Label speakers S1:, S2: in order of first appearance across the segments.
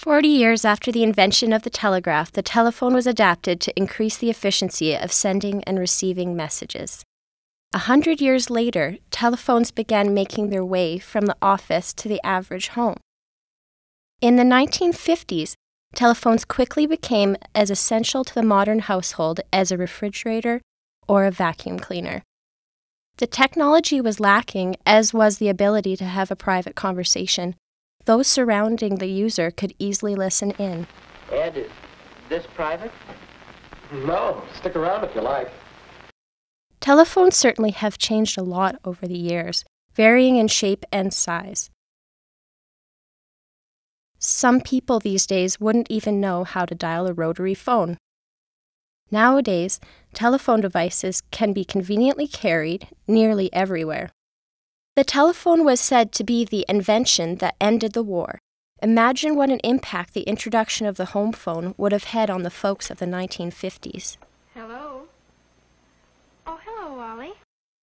S1: 40 years after the invention of the telegraph, the telephone was adapted to increase the efficiency of sending and receiving messages. 100 years later, telephones began making their way from the office to the average home. In the 1950s, telephones quickly became as essential to the modern household as a refrigerator or a vacuum cleaner. The technology was lacking, as was the ability to have a private conversation. Those surrounding the user could easily listen in.
S2: Ed, is this private?
S3: No, stick around if you like.
S1: Telephones certainly have changed a lot over the years, varying in shape and size. Some people these days wouldn't even know how to dial a rotary phone. Nowadays, telephone devices can be conveniently carried nearly everywhere. The telephone was said to be the invention that ended the war. Imagine what an impact the introduction of the home phone would have had on the folks of the 1950s.
S4: Hello? Oh, hello, Wally.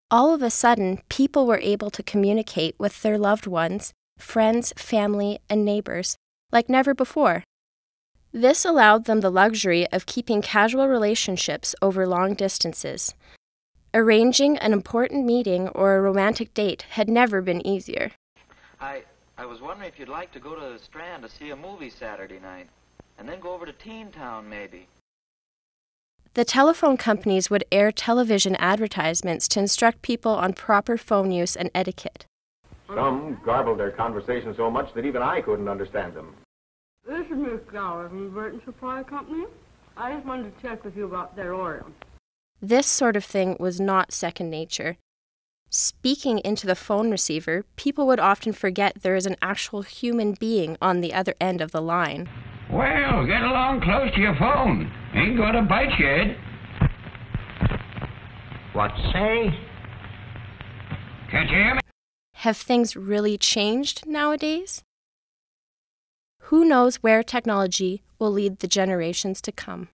S1: All of a sudden, people were able to communicate with their loved ones, friends, family, and neighbors like never before. This allowed them the luxury of keeping casual relationships over long distances. Arranging an important meeting or a romantic date had never been easier.
S2: I was wondering if you'd like to go to the Strand to see a movie Saturday night, and then go over to Teen Town, maybe.
S1: The telephone companies would air television advertisements to instruct people on proper phone use and etiquette.
S3: Some garbled their conversation so much that even I couldn't understand them.
S5: This is Miss Gower from the Burton Supply Company. I just wanted to check with you about their order.
S1: This sort of thing was not second nature. Speaking into the phone receiver, people would often forget there is an actual human being on the other end of the line.
S6: Well, get along close to your phone. Ain't gonna bite you, Ed. What say? Can't you hear me?
S1: Have things really changed nowadays? Who knows where technology will lead the generations to come?